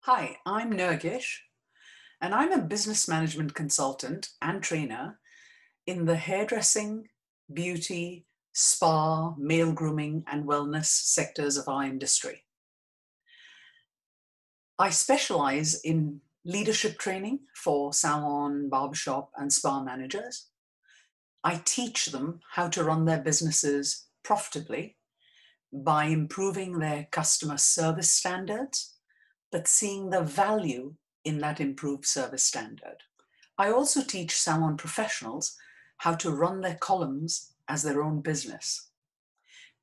Hi, I'm Nergish, and I'm a business management consultant and trainer in the hairdressing, beauty, spa, male grooming, and wellness sectors of our industry. I specialize in leadership training for salon, barbershop, and spa managers. I teach them how to run their businesses profitably by improving their customer service standards, but seeing the value in that improved service standard. I also teach salon professionals how to run their columns as their own business.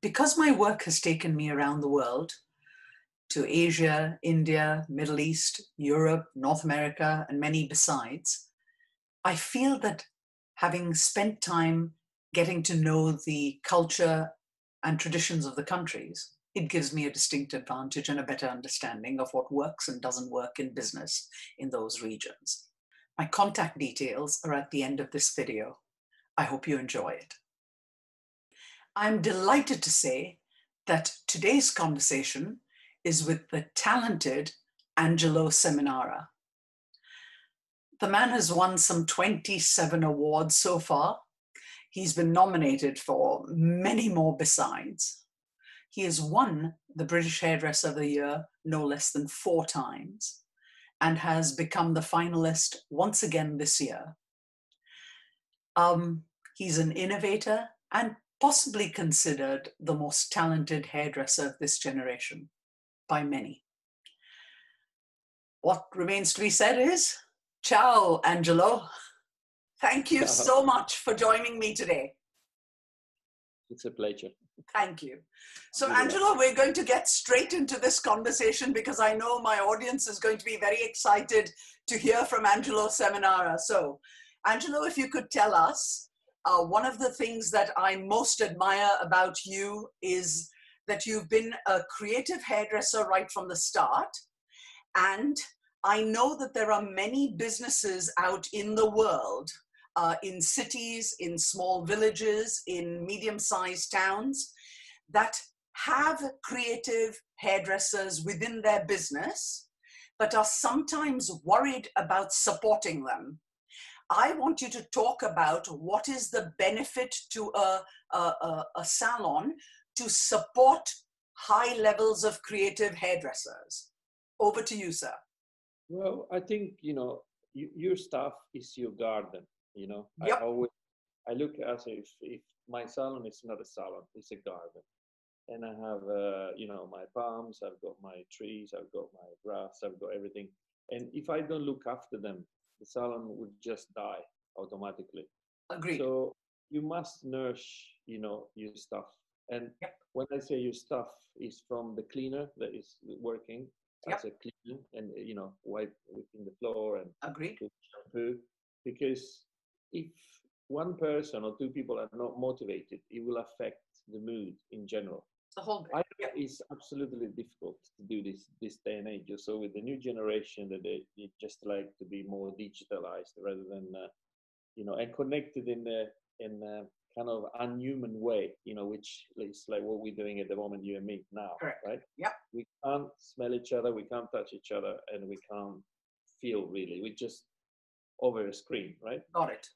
Because my work has taken me around the world to Asia, India, Middle East, Europe, North America, and many besides, I feel that having spent time getting to know the culture and traditions of the countries, it gives me a distinct advantage and a better understanding of what works and doesn't work in business in those regions. My contact details are at the end of this video. I hope you enjoy it. I'm delighted to say that today's conversation is with the talented Angelo Seminara. The man has won some 27 awards so far. He's been nominated for many more besides. He has won the British Hairdresser of the Year no less than 4 times and has become the finalist once again this year. He's an innovator and possibly considered the most talented hairdresser of this generation by many. What remains to be said is, ciao, Angelo. Thank you so much for joining me today. It's a pleasure. Thank you. So, Angelo, we're going to get straight into this conversation because I know my audience is going to be very excited to hear from Angelo Seminara. So, Angelo, if you could tell us, one of the things that I most admire about you is that you've been a creative hairdresser right from the start. And I know that there are many businesses out in the world, in cities, in small villages, in medium-sized towns, that have creative hairdressers within their business, but are sometimes worried about supporting them. I want you to talk about what is the benefit to a salon to support high levels of creative hairdressers. Over to you, sir. Well, I think, your stuff is your garden, Yep. I look as if my salon is not a salon, it's a garden. And I have, my palms, I've got my trees, I've got my grass, I've got everything. And if I don't look after them, the salon would just die automatically. Agreed. So you must nourish, your stuff. And yep. When I say your stuff is from the cleaner that is working yep. as a cleaner and, wipe within the floor and Agreed. shampoo, because if one person or 2 people are not motivated, it will affect the mood in general. The whole I think it's absolutely difficult to do this day and age. So with the new generation, that they just like to be more digitalized rather than, and connected in a kind of unhuman way, which is like what we're doing at the moment, you and me now. Correct. Right? Yep. We can't smell each other, we can't touch each other, and we can't feel really. We just over a screen, right? Got it.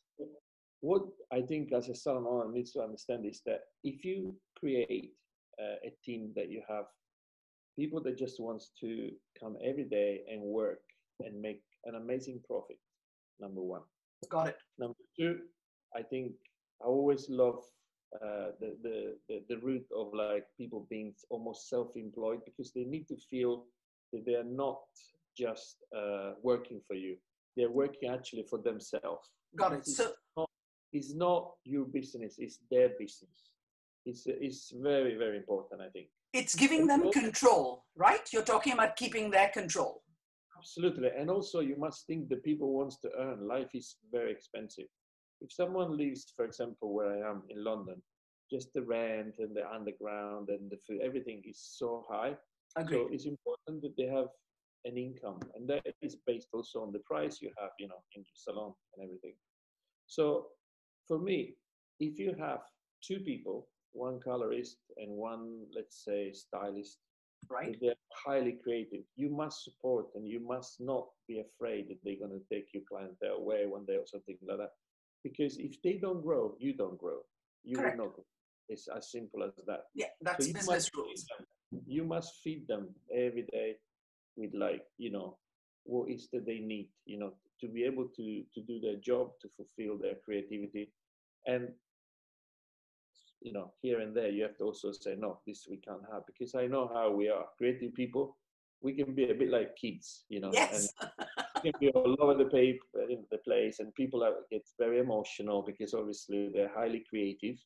What I think as a salon owner needs to understand is that if you create a team that you have people that just wants to come every day and work and make an amazing profit, number 1. Got it. Number 2, I think I always love the route of like people being almost self-employed, because they need to feel that they are not just working for you, they're working actually for themselves. Got it. So it's not your business, it's their business. It's very, very important, I think. It's giving them control, right? You're talking about keeping their control. Absolutely. And also you must think the people wants to earn. Life is very expensive. If someone lives, for example, where I am in London, just the rent and the underground and the food, everything is so high. Agreed. So it's important that they have an income. And that is based also on the price you have, in your salon and everything. So for me, if you have 2 people, one colorist and one, let's say, stylist, Right. They're highly creative. You must support and you must not be afraid that they're going to take your clientele away one day or something like that. Because if they don't grow, you don't grow. You will Correct. not grow. It's as simple as that. Yeah, So that's business rules. you must feed them every day with, like, what is that they need, to be able to do their job, to fulfill their creativity. And here and there, you have to also say, no, this we can't have, because I know how we are. Creative people, we can be a bit like kids, and Yes. we can be all over the paper, in the place, and people get very emotional because obviously they're highly creative.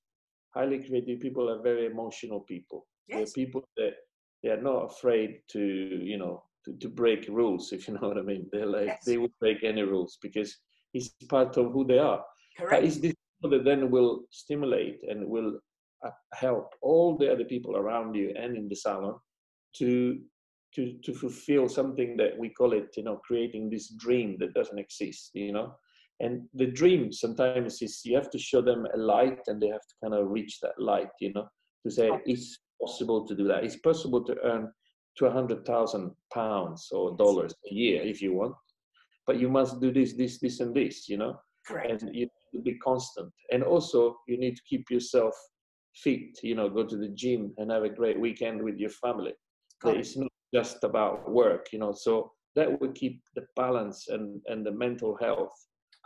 Highly creative people are very emotional people. They're Yes. people that they are not afraid to break rules, if you know what I mean. They're like, Yes. they would break any rules because it's part of who they are. But Correct. it's this people that then will stimulate and will help all the other people around you and in the salon to fulfill something that we call it, creating this dream that doesn't exist, And the dream sometimes is you have to show them a light, and they have to kind of reach that light, to say it's possible to do that. It's possible to earn £200,000 or dollars a year if you want, but you must do this, and this, Correct. And you need to be constant. And also you need to keep yourself fit, go to the gym and have a great weekend with your family. That it's not just about work, so that will keep the balance and the mental health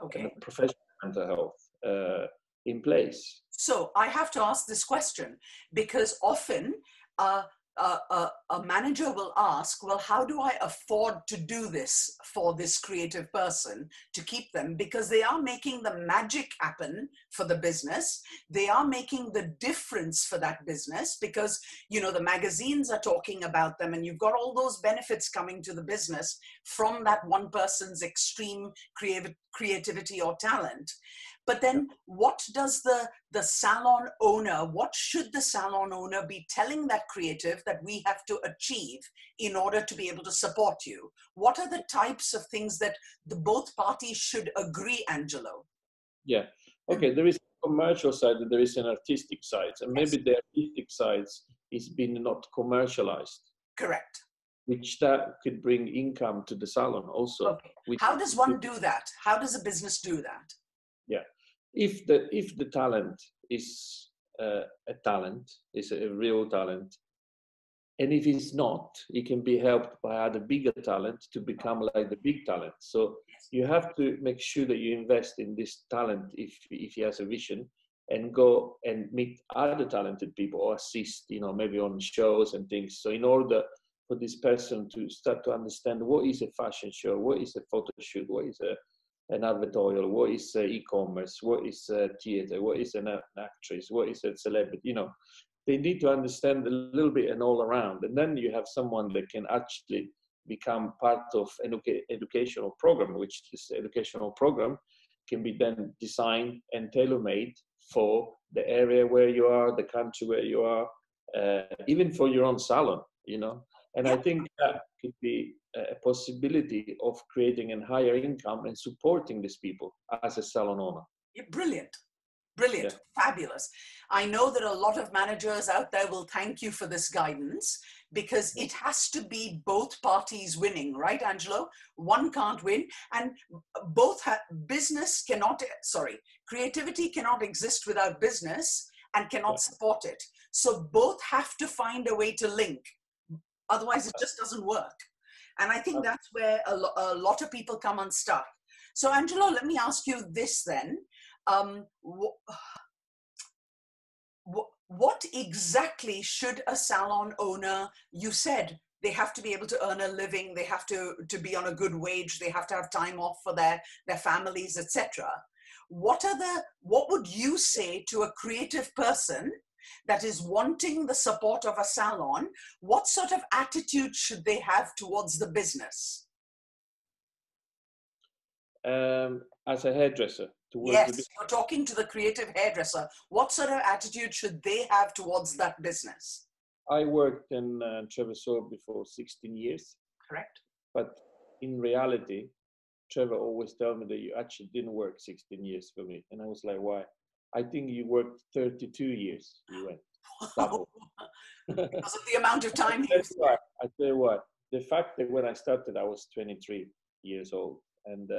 and the professional mental health in place. So I have to ask this question because often a manager will ask, well, how do I afford to do this for this creative person to keep them? Because they are making the magic happen for the business. They are making the difference for that business because, the magazines are talking about them, and you've got all those benefits coming to the business from that one person's extreme creativity or talent. But then what does the salon owner, what should the salon owner be telling that creative that we have to achieve in order to be able to support you? What are the types of things that both parties should agree, Angelo? Yeah. Okay, there is a commercial side and there is an artistic side. And maybe the artistic side is being not commercialized. Correct. Which that could bring income to the salon also. Okay. How does one do that? How does a business do that? Yeah, if the talent is a talent, is a real talent, and if it's not, it can be helped by other bigger talent to become like the big talent. So you have to make sure that you invest in this talent if he has a vision, and go and meet other talented people or assist, maybe on shows and things. So in order for this person to start to understand what is a fashion show, what is a photo shoot, what is an advertorial, what is e-commerce, what is theater, what is an actress, what is a celebrity, they need to understand a little bit and all around. And then you have someone that can actually become part of an educational program, which this educational program can be then designed and tailor-made for the area where you are, the country where you are, even for your own salon, And I think that could be a possibility of creating a higher income and supporting these people as a salon owner. Brilliant. Brilliant. Fabulous. I know that a lot of managers out there will thank you for this guidance because it has to be both parties winning, right, Angelo? One can't win, and creativity cannot exist without business and cannot support it. So both have to find a way to link. Otherwise, it just doesn't work. And I think that's where a lot of people come unstuck. So, Angelo, let me ask you this then. What exactly should a salon owner, you said they have to be able to earn a living, they have to be on a good wage, they have to have time off for their families, etc. What would you say to a creative person that is wanting the support of a salon? What sort of attitude should they have towards the business? As a hairdresser. Yes, you're talking to the creative hairdresser. What sort of attitude should they have towards that business? I worked in Trevor Sowerby for 16 years. Correct. But in reality, Trevor always told me that you actually didn't work 16 years for me. And I was like, why? I think you worked 32 years, he went. double. Because of the amount of time I tell you what, the fact that when I started, I was 23 years old, and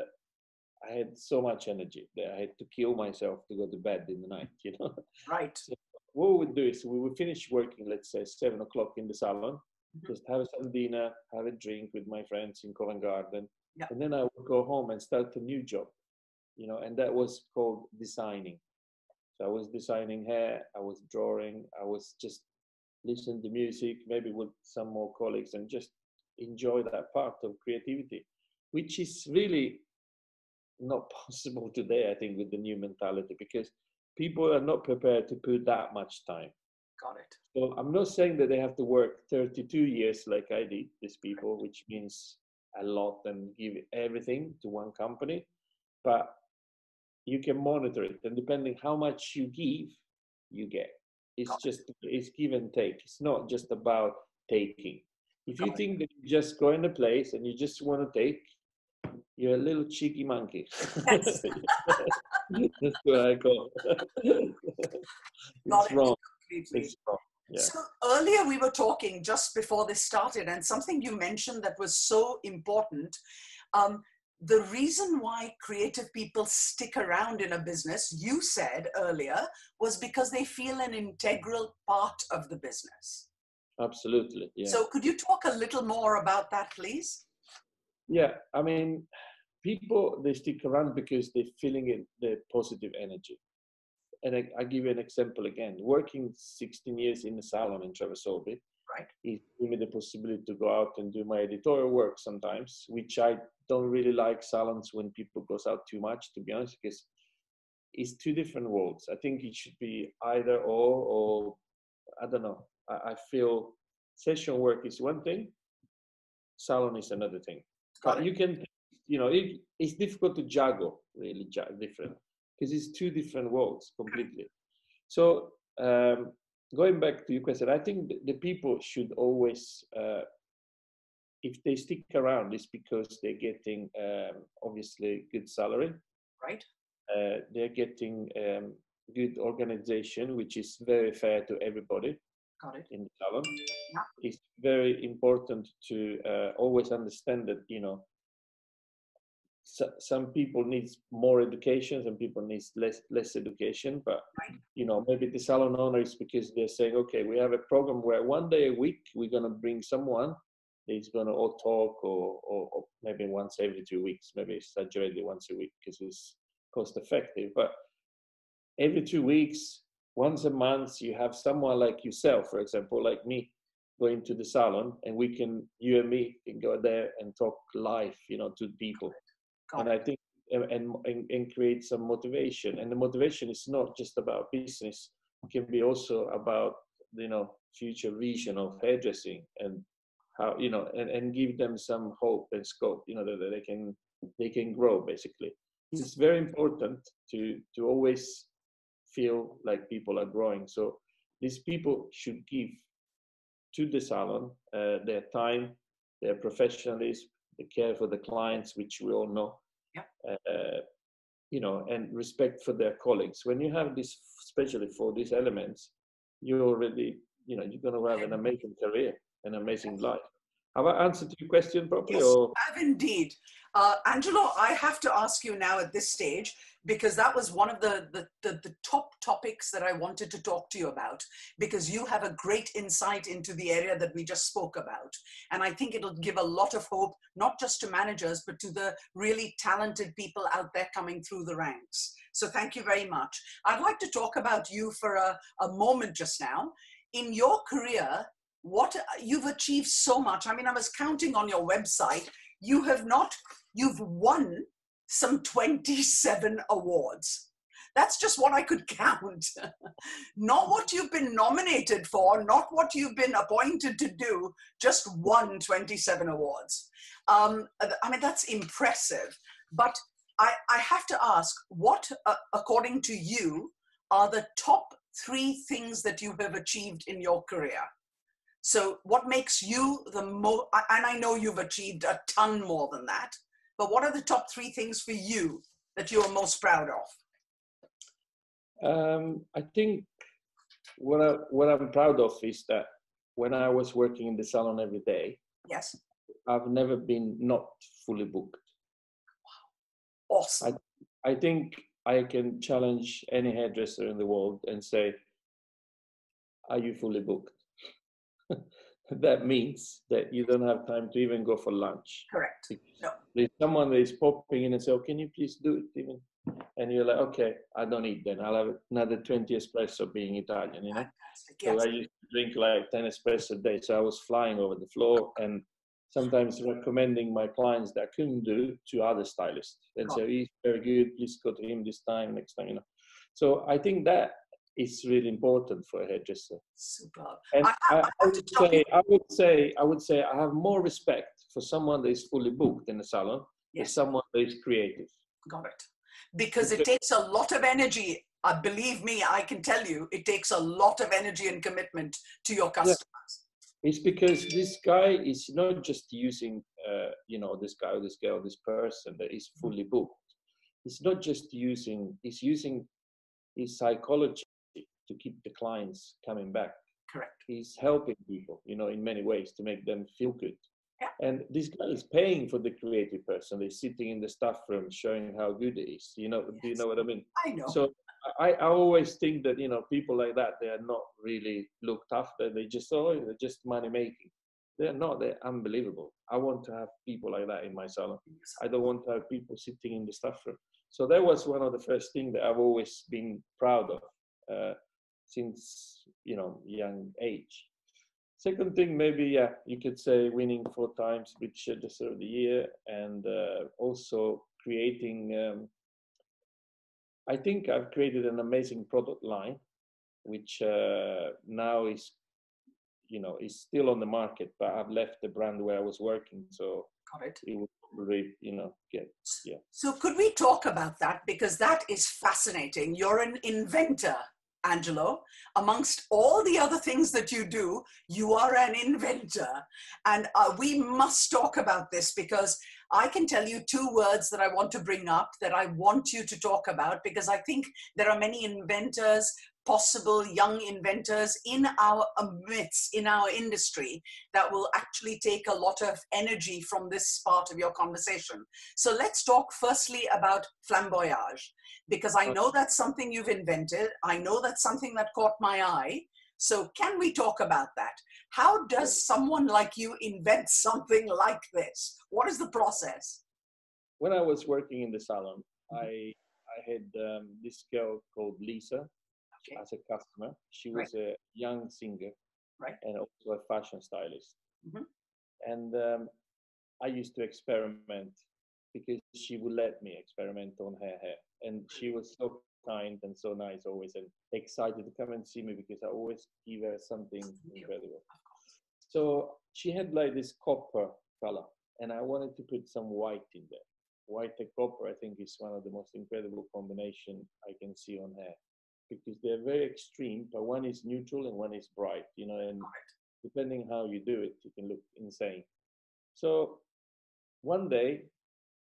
I had so much energy that I had to kill myself to go to bed in the night, you know. Right. So what we would do is we would finish working, let's say 7 o'clock in the salon, just have some dinner, have a drink with my friends in Covent Garden, and then I would go home and start a new job, you know, and that was called designing. So I was designing hair, I was drawing, I was just listening to music, maybe with some more colleagues, and just enjoy that part of creativity, which is really not possible today, I think, with the new mentality, because people are not prepared to put that much time. Got it. So I'm not saying that they have to work 32 years like I did, these people, which means a lot, and give everything to one company, but you can monitor it, and depending how much you give, you get. It's give and take. It's not just about taking. If you think that you just go in a place and you just want to take, you're a little cheeky monkey. Yes. That's what I call it. It's wrong. It's wrong. Yeah. So earlier we were talking just before this started, and something you mentioned that was so important. The reason why creative people stick around in a business, you said earlier, was because they feel an integral part of the business. Absolutely. Yeah. So could you talk a little more about that, please? Yeah. I mean, people, they stick around because they're feeling it, the positive energy. And I give you an example again. Working 16 years in a salon in Traversolby, right, it gave me the possibility to go out and do my editorial work sometimes, which I don't really like salons when people goes out too much, to be honest, because it's two different worlds. I think it should be either or I don't know. I feel session work is one thing, salon is another thing. But you can, you know, it's difficult to juggle, really different, because it's two different worlds completely. So going back to your question, I think the people should always, if they stick around, it's because they're getting obviously good salary. Right. They're getting good organization, which is very fair to everybody. Got it. In the salon. Yeah. It's very important to always understand that, you know, some people need more education, some people need less education, but you know, maybe the salon owner is because they're saying, okay, we have a program where one day a week we're going to bring someone that's going to all talk, or maybe once every 2 weeks, maybe exaggerated once a week because it's cost effective, but every 2 weeks, once a month, you have someone like yourself, for example, like me, going to the salon, and you and me can go there and talk live, you know, to people. And I think, and create some motivation. And the motivation is not just about business; it can be also about, you know, future vision of hairdressing, and how, you know, and give them some hope and scope, you know, that they can grow. Basically, it's very important to always feel like people are growing. So these people should give to the salon their time, their professionalism, the care for the clients, which we all know, you know, and respect for their colleagues. When you have this, especially for these elements, you already, you know, you're going to have an amazing career, an amazing life. Have I answered your question properly? Yes, you have indeed. Angelo, I have to ask you now at this stage, because that was one of the top topics that I wanted to talk to you about, because you have a great insight into the area that we just spoke about. And I think it'll give a lot of hope, not just to managers, but to the really talented people out there coming through the ranks. So thank you very much. I'd like to talk about you for a moment just now. In your career, you've achieved so much. I mean, I was counting on your website. You've won some 27 awards. That's just what I could count. Not what you've been nominated for, not what you've been appointed to do, just won 27 awards. I mean, that's impressive. But I have to ask, what, according to you, are the top 3 things that you have achieved in your career? So what makes you the most, and I know you've achieved a ton more than that, but what are the top 3 things for you that you're most proud of? I think what I'm proud of is that when I was working in the salon every day, yes, I've never been not fully booked. awesome. I think I can challenge any hairdresser in the world and say, are you fully booked? That means that you don't have time to even go for lunch. Correct. No. There's someone that is popping in and say, oh, can you please do it even? And you're like, okay, I don't eat then. I'll have another 20 espresso being Italian, you know? Fantastic. So Yes. I used to drink like 10 espresso a day. So I was flying over the floor and sometimes recommending my clients that I couldn't do to other stylists. And so he's very good, please go to him this time, next time, you know. So I think that is really important for a hairdresser. Superb. And I would say I have more respect for someone that is fully booked in a salon than someone that is creative. Got it. Because it takes a lot of energy. Believe me, I can tell you, it takes a lot of energy and commitment to your customers. Yeah. It's because this guy is not just using, you know, this guy or this girl, this person that is fully booked. It's not just using, he's using his psychology to keep the clients coming back. Correct. He's helping people, you know, in many ways to make them feel good. Yeah. And this guy is paying for the creative person. They're sitting in the staff room showing how good it is. You know, do you know what I mean? I know. So I always think that, you know, people like that, they are not really looked after. They just, they're just money making. They're not, they're unbelievable. I want to have people like that in my salon. I don't want to have people sitting in the staff room. So that was one of the first things that I've always been proud of since, you know, young age. Second thing, maybe, you could say winning 4 times British Hairdresser of the Year, and also creating, I think I've created an amazing product line, which now is, you know, is still on the market, but I've left the brand where I was working. So it would probably, you know, get, yeah. So could we talk about that? Because that is fascinating. You're an inventor, Angelo. Amongst all the other things that you do, you are an inventor. And we must talk about this, because I can tell you 2 words that I want to bring up that I want you to talk about, because I think there are many inventors, possible young inventors in our midst, in our industry, that will actually take a lot of energy from this part of your conversation. So let's talk firstly about Flamboyage, because I know that's something you've invented. I know that's something that caught my eye. So can we talk about that? How does someone like you invent something like this? What is the process? When I was working in the salon, I had this girl called Lisa as a customer. She was a young singer and also a fashion stylist. And I used to experiment because she would let me experiment on her hair. And she was so kind and so nice always, and excited to come and see me because I always give her something incredible. So she had like this copper color, and I wanted to put some white in there. White and copper, I think, is one of the most incredible combination I can see on hair, because they're very extreme, but one is neutral and one is bright, you know, and depending how you do it, you can look insane. So one day,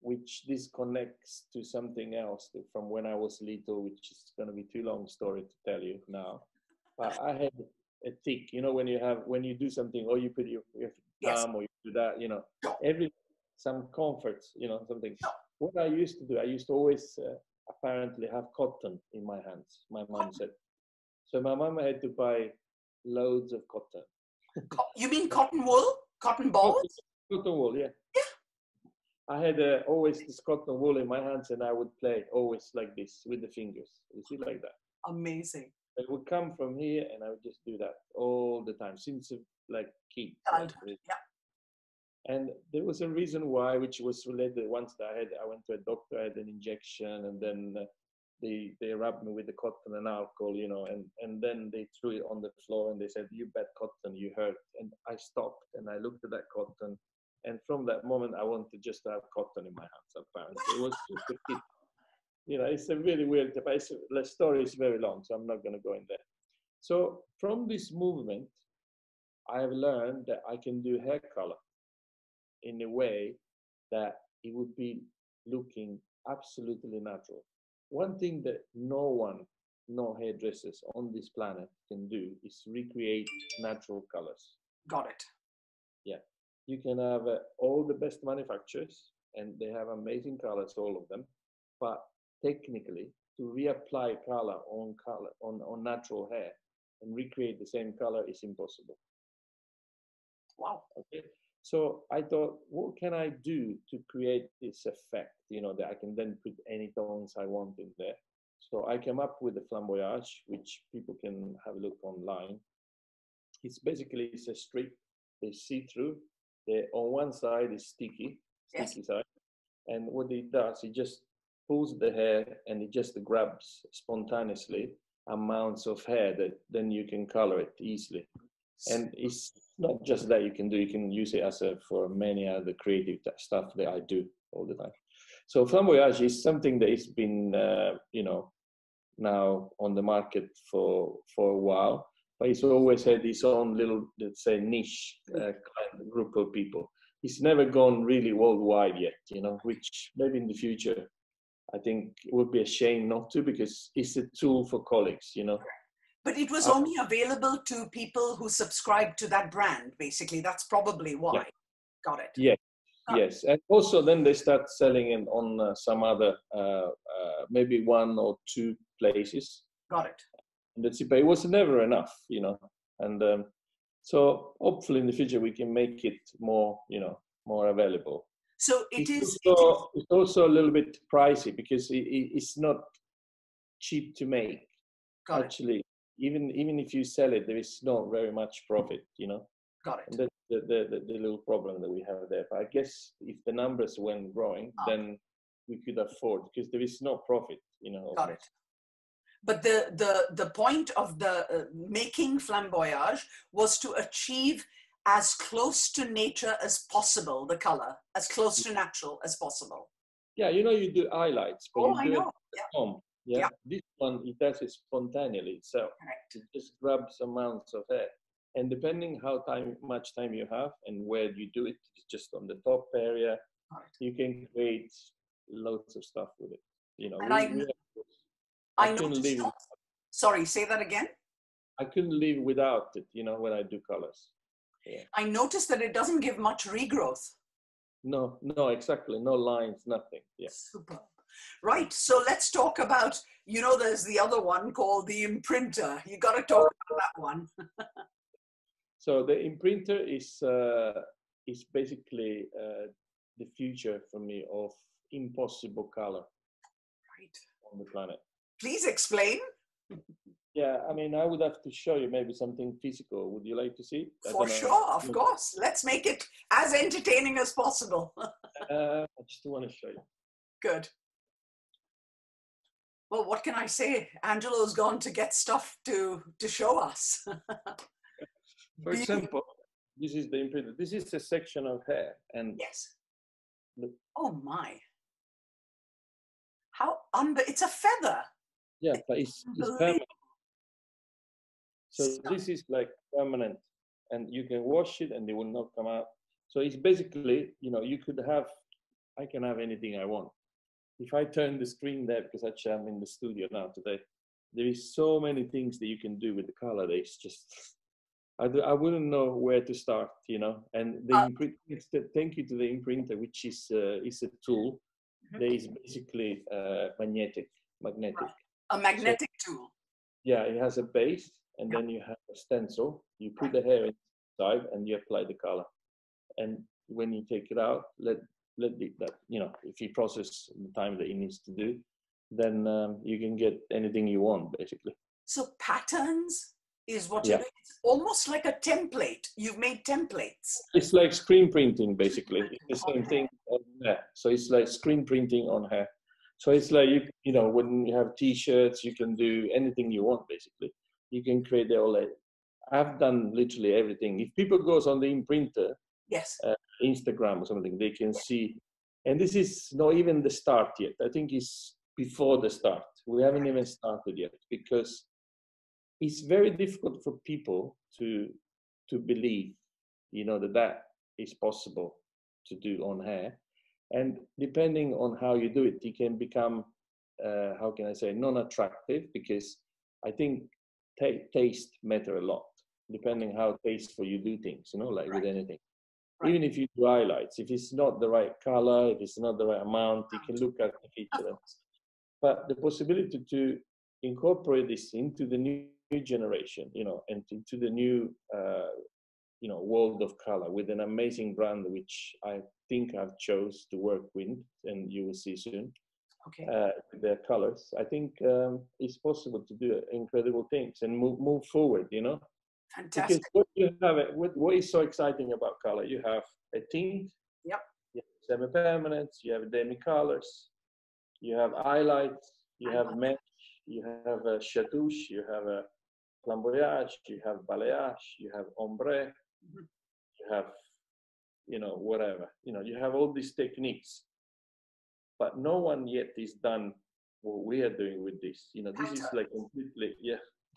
which this connects to something else from when I was little, which is going to be too long story to tell you now. I had a tick, you know, when you do something, or you put your thumb, or you do that, you know, some comforts, you know, something. What I used to do, I used to always apparently have cotton in my hands. My mom said. So my mom had to buy loads of cotton. You mean cotton wool? Cotton balls? Cotton wool, yeah. I had always this cotton wool in my hands, and I would play always like this with the fingers. You see, like that. Amazing. It would come from here, and I would just do that all the time since like kid. And there was a reason why, which was related. Once I went to a doctor, I had an injection, and then they rubbed me with the cotton and alcohol, you know, and then they threw it on the floor, and they said, "You bad cotton, you hurt." And I stopped, and I looked at that cotton. And from that moment, I wanted just to have cotton in my hands, apparently. It was just a kid. You know, it's a really weird, the story is very long, so I'm not going to go in there. So from this movement, I have learned that I can do hair color in a way that it would be looking absolutely natural. One thing that no one no hairdressers on this planet can do is recreate natural colors. Got it. Yeah, you can have all the best manufacturers, and they have amazing colors, all of them. But technically, to reapply color on natural hair and recreate the same color is impossible. Wow. Okay. So I thought, what can I do to create this effect? You know, that I can then put any tones I want in there. So I came up with the Flamboyance, which people can have a look online. It's basically it's a strip. They see through. On one side is sticky Yes. side, and what it does, it just pulls the hair and it just grabs spontaneously amounts of hair that then you can color it easily. And it's not just that you can use it as for many other creative stuff that I do all the time. So Flamboyance is something that has been, now on the market for a while, but it's always had its own little, let's say, niche group of people. It's never gone really worldwide yet, which maybe in the future, I think it would be a shame not to, because it's a tool for colleagues, But it was only available to people who subscribe to that brand, basically. That's probably why. Yeah. Got it. Yeah. Yes, and also then they start selling it on some other, maybe 1 or 2 places. Got it. But it was never enough, and so hopefully in the future we can make it more, more available. So it's also a little bit pricey because it's not cheap to make. Got Actually, even if you sell it, there is not very much profit, Got it. And that's the little problem that we have there. But I guess if the numbers went growing, then we could afford, because there is no profit, Got it. But the point of the making Flamboyance was to achieve as close to nature as possible, the color, as close to natural as possible. Yeah, you do highlights, but you do it at home. Yeah. This one, it does it spontaneously itself. Correct. It just grabs amounts of hair. And depending how much time you have and where you do it, it's just on the top area. You can create loads of stuff with it. And I couldn't live. Sorry, say that again. I couldn't live without it, when I do colors. Yeah. I noticed that it doesn't give much regrowth. No, exactly. No lines, nothing. Yeah. Super. Right. So let's talk about, there's the other one called the imprinter. You got to talk about that one. So the imprinter is basically the future for me of impossible color on the planet. Please explain. Yeah, I mean, I would have to show you maybe something physical. Would you like to see? For sure, of course. Let's make it as entertaining as possible. I just want to show you. Good. Well, what can I say? Angelo's gone to get stuff to show us. For example, this is the imprinter. This is a section of hair, and yes. Look. Oh my! How it's a feather. Yeah, but it's permanent. So this is like permanent, and you can wash it, and they will not come out. So it's basically, you could have. I can have anything I want. If I turn the screen there, because actually I'm in the studio now today, there is so many things that you can do with the color. It's just. I wouldn't know where to start, and thank you to the imprinter, which is a tool that is basically magnetic. Right. A magnetic tool. Yeah, it has a base, and then you have a stencil. You put the hair inside, and you apply the color. And when you take it out, let if you process the time that it needs to do, then you can get anything you want, basically. So patterns is what you're doing. It's almost like a template. You've made templates. It's like screen printing, basically. It's the same thing on hair. So it's like screen printing on hair. So it's like, when you have T-shirts, you can do anything you want, basically. You can create the whole. I've done literally everything. If people goes on the imprinter, yes, Instagram or something, they can see. And this is not even the start yet. I think it's before the start. We haven't even started yet, because it's very difficult for people to believe, that is possible to do on hair. And depending on how you do it, it can become, how can I say, non-attractive, because I think taste matter a lot, depending how tasteful you do things, you know, like with anything. Right. Even if you do highlights, if it's not the right color, if it's not the right amount, you can look at the feature. But the possibility to incorporate this into the new generation, you know, and into the new, you know, world of color with an amazing brand, which I think I've chose to work with, and you will see soon. Okay. With their colors, I think it's possible to do incredible things and move forward, you know. Fantastic. Because what you have, what is so exciting about color? You have a tint, yep. You have semi-permanents, you have demi-colors, you have highlights, you have mesh, you have a chatouche, you have a flamboyage, you have balayage, you have ombre, you have, you know, whatever, you know, you have all these techniques, but no one yet is done what we are doing with this. You know, this is like completely,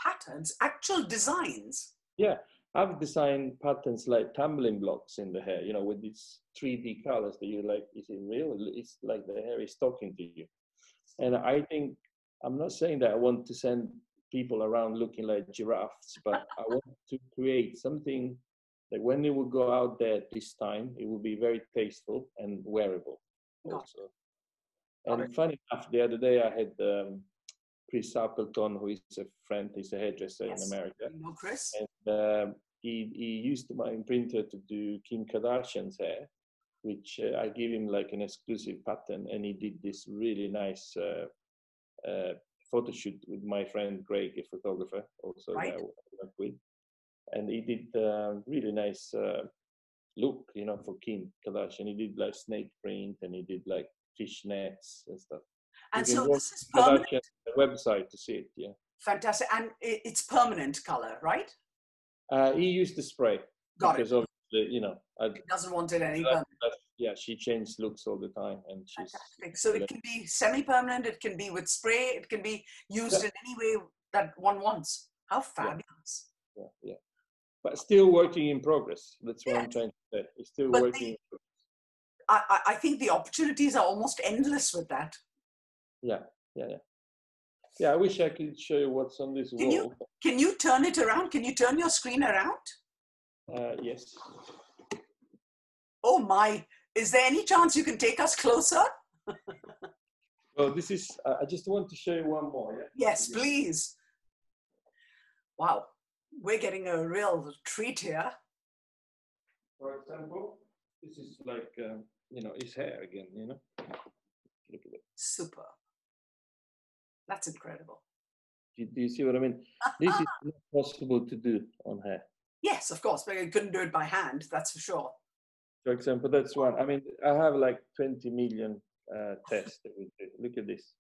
patterns, actual designs. Yeah, I've designed patterns like tumbling blocks in the hair, you know, with these 3D colors that you like, is it real? It's like the hair is talking to you. And I think, I'm not saying that I want to send people around looking like giraffes, but I want to create something that when they will go out there this time, it will be very tasteful and wearable also. And funny enough, the other day I had Chris Appleton, who is a friend, he's a hairdresser in America. You know Chris? And he used my imprinter to do Kim Kardashian's hair, which I gave him like an exclusive pattern, and he did this really nice photo shoot with my friend Greg, a photographer, also that I work with. And he did really nice look, you know, for Kim Kardashian. He did like snake print, and he did like fish nets and stuff. And so this is permanent? Website to see it, yeah. Fantastic. And it's permanent color, right? He used the spray. Because obviously, you know, he doesn't want it any permanent. Yeah, she changed looks all the time, and she's fantastic. So it can be semi-permanent, it can be with spray, it can be used in any way that one wants. How fabulous. Yeah. But still working in progress. That's what I'm trying to say. It's still working in progress. I think the opportunities are almost endless with that. Yeah. I wish I could show you what's on this wall. Can you turn it around? Can you turn your screen around? Yes. Oh my, is there any chance you can take us closer? Well, this is, I just want to show you one more. Yeah? Yes, please. Wow, we're getting a real treat here. For example, this is like, you know, his hair again, you know. Look at it. Super. That's incredible. Do you see what I mean? This is not possible to do on hair. Yes, of course, but you couldn't do it by hand, that's for sure. For example, that's one. I mean, I have like 20 million tests that we do. Look at this.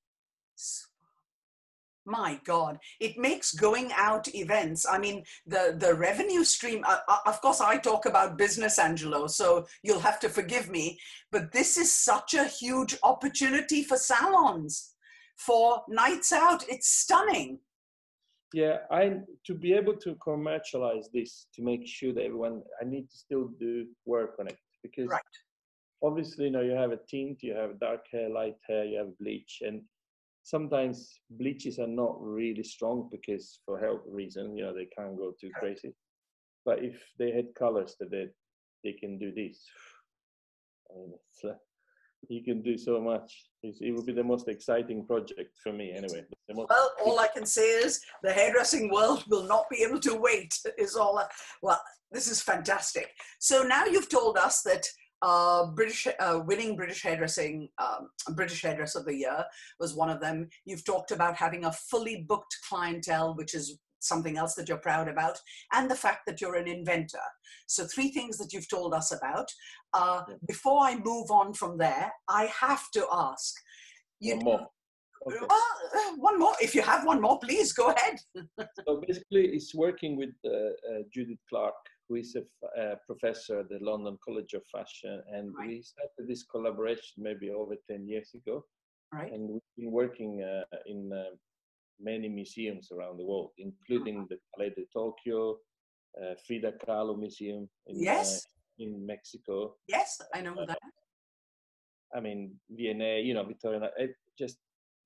My God, it makes going out events. I mean, the revenue stream, of course, I talk about business, Angelo, so you'll have to forgive me, but this is such a huge opportunity for salons, for nights out. It's stunning. Yeah, to be able to commercialize this, to make sure that everyone, I need to still do work on it, because obviously, you know, you have a tint, you have dark hair, light hair, you have bleach, and sometimes bleaches are not really strong because for health reasons, you know, they can't go too crazy. But if they had colors that they can do this, I mean, you can do so much. It will be the most exciting project for me anyway. Well, all I can say is the hairdressing world will not be able to wait, is all. Well, this is fantastic. So now you've told us that winning British Hairdressing, British Hairdresser of the Year was one of them. You've talked about having a fully booked clientele, which is something else that you're proud about, and the fact that you're an inventor. So 3 things that you've told us about. Before I move on from there, I have to ask. One more. Okay. One more. If you have one more, please go ahead. So basically, it's working with Judith Clark, who is a professor at the London College of Fashion, and we started this collaboration maybe over 10 years ago. And we've been working in many museums around the world, including the Palais de Tokyo, Frida Kahlo Museum in Mexico. Yes, I know that. I mean, V&A, you know, Victoria, just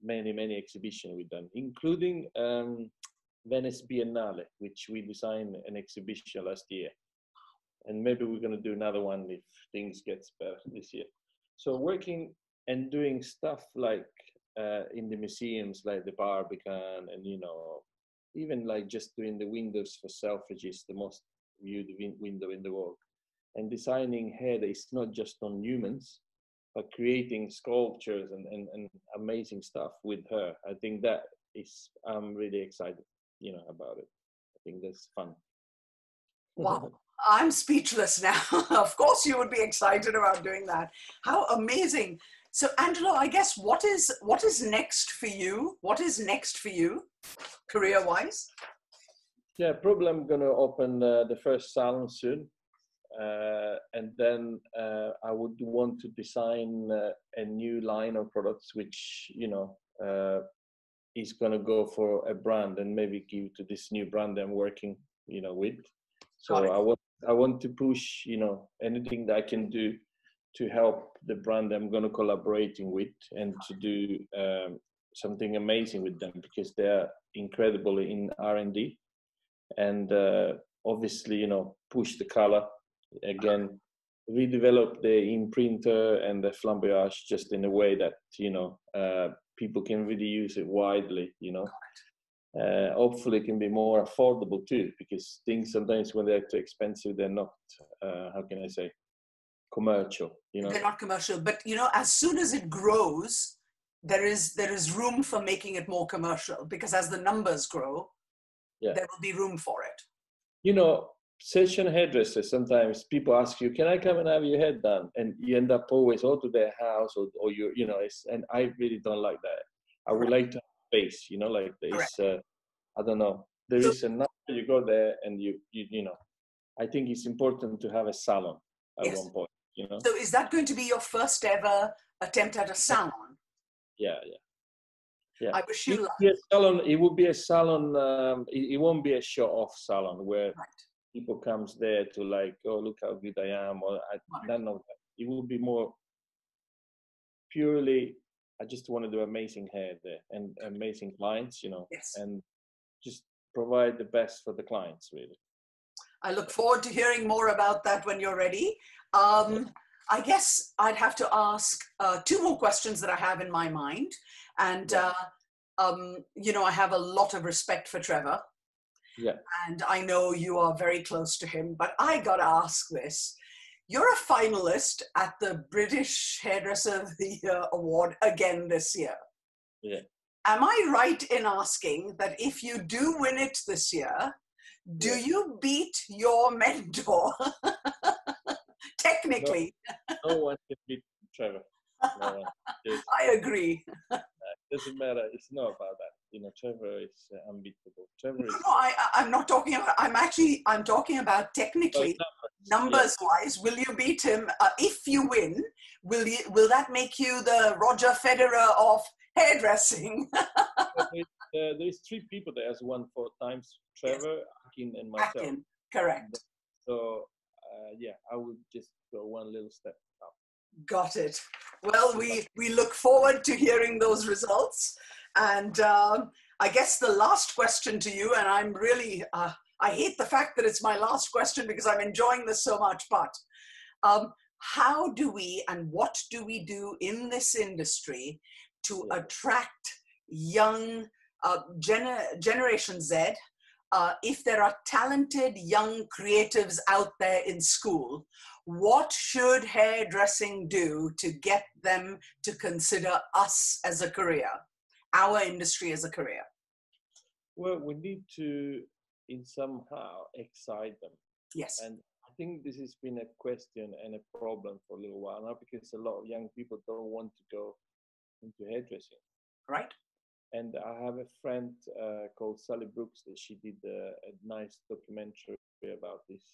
many exhibitions we've done, including Venice Biennale, which we designed an exhibition last year. And maybe we're going to do another one if things get better this year. So working and doing stuff like in the museums, like the Barbican, and even like just doing the windows for Selfridges, the most viewed window in the world, and designing hair that is not just on humans, but creating sculptures and amazing stuff with her. I think that is, I'm really excited, about it. I think that's fun. Wow, I'm speechless now. Of course you would be excited about doing that. How amazing. So Angelo, I guess what is next for you? What is next for you, career-wise? Yeah, probably I'm going to open the first salon soon. And then I would want to design a new line of products, which, is going to go for a brand and maybe give to this new brand I'm working, with. So I want to push, anything that I can do to help the brand I'm going to collaborating with, and to do something amazing with them, because they're incredible in R&D, and obviously, push the color again, redevelop the imprinter and the Flamboyance just in a way that, people can really use it widely, hopefully it can be more affordable too, because things sometimes when they're too expensive, they're not, how can I say, commercial, They're not commercial, but as soon as it grows, there is room for making it more commercial, because as the numbers grow, there will be room for it. Session hairdressers, sometimes people ask you, can I come and have your hair done? And you end up always to their house or and I really don't like that. I would like to have space, like this, I don't know. There is a number, you go there and you I think it's important to have a salon at one point, So is that going to be your first ever attempt at a salon? Yeah. I wish you luck. It would be a salon, it won't be a show-off salon where people comes there to like, oh, look how good I am, or none of that. It would be more purely, I just want to do amazing hair there and amazing clients, and just provide the best for the clients, really. I look forward to hearing more about that when you're ready. I guess I'd have to ask two more questions that I have in my mind. And, I have a lot of respect for Trevor. Yeah. And I know you are very close to him, but I got to ask this. You're a finalist at the British Hairdresser of the Year Award again this year. Yeah. Am I right in asking that if you do win it this year, do you beat your mentor? Technically. No one can beat Trevor. No one. I agree. It doesn't matter. It's not about that. Trevor is unbeatable. Trevor is. No, I'm not talking about. I'm talking about technically, numbers wise. Will you beat him if you win? Will that make you the Roger Federer of hairdressing? There's three people that has won 4 times: Trevor, Akin, and myself. Akin, correct. So I would just go one little step up. Got it. Well, we look forward to hearing those results. And I guess the last question to you, and I'm really, I hate the fact that it's my last question because I'm enjoying this so much, but how do we and what do we do in this industry to attract young Generation Z? If there are talented young creatives out there in school, what should hairdressing do to get them to consider us as a career, our industry as a career? Well, we need to, in somehow, excite them. Yes. And I think this has been a question and a problem for a little while now, because a lot of young people don't want to go into hairdressing. Right. And I have a friend called Sally Brooks that she did a nice documentary about this,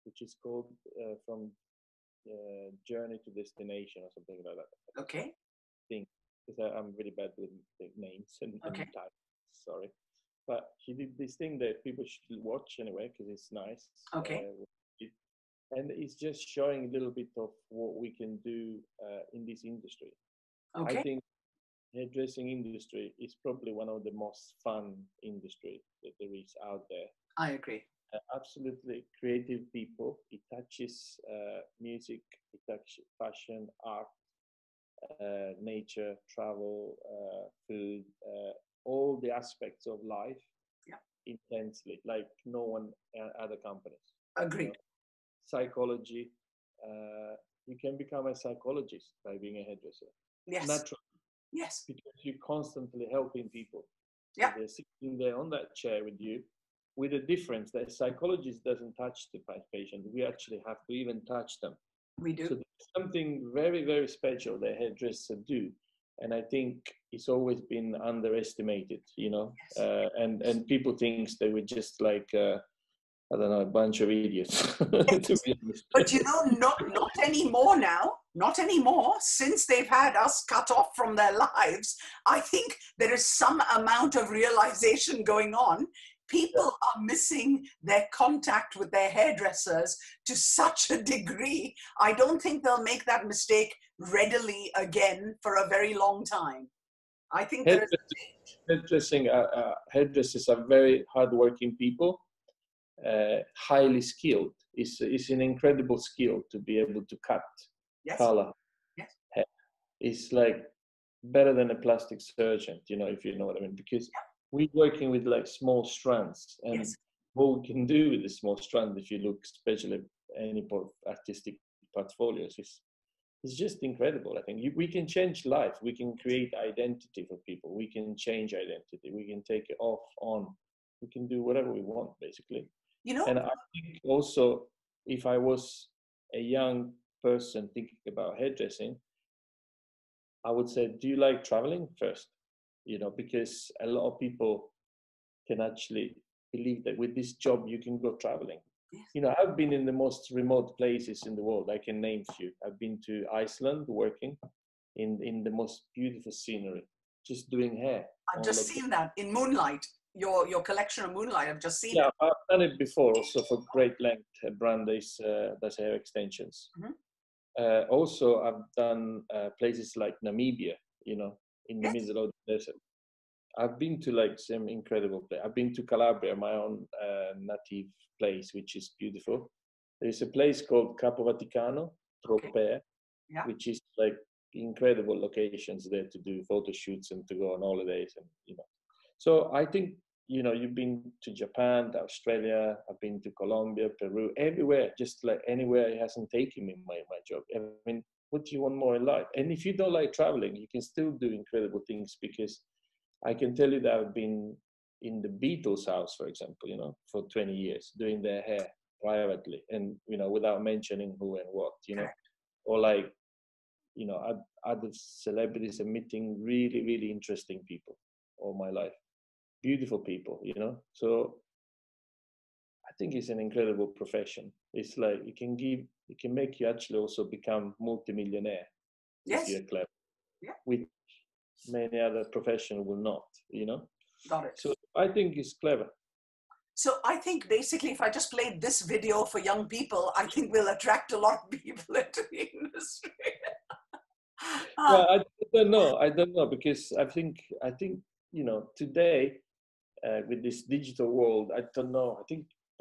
which is called From Journey to Destination or something like that. Okay. Because I'm really bad with names and titles, sorry. But she did this thing that people should watch anyway, because it's nice. Okay. And it's just showing a little bit of what we can do in this industry. Okay. I think hairdressing industry is probably one of the most fun industry that there is out there. I agree. Absolutely creative people. It touches music, it touches fashion, art, nature, travel, food, all the aspects of life intensely, like no one other companies. Agreed. You know, psychology. You can become a psychologist by being a hairdresser. Yes. Naturally. Yes. Because you're constantly helping people. So Yeah. they're sitting there on that chair with you, with a difference that a psychologist doesn't touch the patient. We actually have to even touch them. We do. So there's something very, very special that hairdressers do. And I think it's always been underestimated, you know, Yes. and people think they were just like, I don't know, a bunch of idiots. To be honest. But you know, not anymore now. Not anymore. Since they've had us cut off from their lives, I think there is some amount of realization going on. People are missing their contact with their hairdressers to such a degree. I don't think they'll make that mistake readily again for a very long time. I think there is a change. Hairdressers are very hardworking people, highly skilled. It's an incredible skill to be able to cut, color. Yes. Hair. It's like better than a plastic surgeon, you know, if you know what I mean, because we're working with like small strands, and what we can do with the small strand, if you look especially at any artistic portfolios, it's just incredible. I think we can change life. We can create identity for people. We can change identity. We can take it off, on. We can do whatever we want, basically. You know, and I think also, if I was a young person thinking about hairdressing, I would say, do you like traveling first? You know, because a lot of people can actually believe that with this job you can go traveling. You know, I've been in the most remote places in the world. I can name a few. I've been to Iceland working in the most beautiful scenery, just doing hair. I've just seen that in Moonlight, your collection of Moonlight. I've just seen it. Yeah, I've done it before also for Great Length, a brand that's hair extensions. Also, I've done places like Namibia, you know, in the middle of the desert. I've been to like some incredible place. I've been to Calabria, my own native place, which is beautiful. There's a place called Capo Vaticano, Tropea, which is like incredible locations there to do photo shoots and to go on holidays, and you know. So I think, you know, you've been to Japan, to Australia. I've been to Colombia, Peru, everywhere. Just like anywhere it hasn't taken me my job. I mean, what do you want more in life? And if you don't like traveling, you can still do incredible things, because I can tell you that I've been in the Beatles' house, for example, you know, for 20 years, doing their hair privately, and, you know, without mentioning who and what, you know, or like, you know, other celebrities are meeting really, really interesting people all my life, beautiful people, you know. So I think it's an incredible profession. It's like it can make you actually also become multimillionaire if you're clever. Which many other professions will not, you know. Got it. So I think it's clever. So I think basically, if I just played this video for young people, I think we'll attract a lot of people into the industry. Well, I don't know, because I think, you know, today with this digital world, I don't know.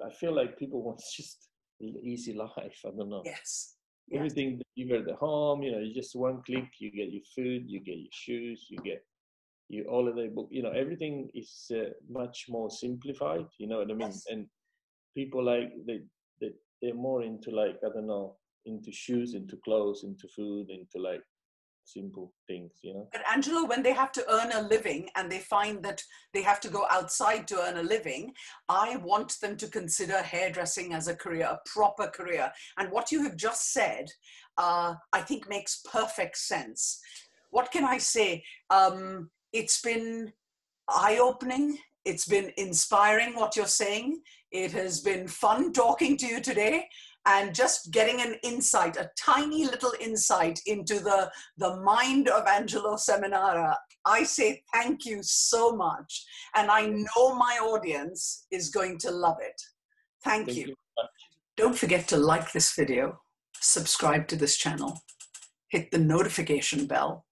I feel like people want just easy life. I don't know. Yes. Everything delivered at home. You know, you just one click, you get your food, you get your shoes, you get your holiday book. You know, everything is much more simplified. You know what I mean? And people like they're more into, like, I don't know, into shoes, into clothes, into food, into like simple things, you know. But Angelo, when they have to earn a living and they find that they have to go outside to earn a living, I want them to consider hairdressing as a career, a proper career. And what you have just said, I think makes perfect sense. What can I say? It's been eye-opening. It's been inspiring what you're saying. It has been fun talking to you today, and just getting an insight, a tiny little insight into the mind of Angelo Seminara. I say thank you so much. And I know my audience is going to love it. Thank you. Don't forget to like this video, subscribe to this channel, hit the notification bell,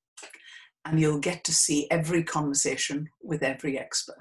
and you'll get to see every conversation with every expert.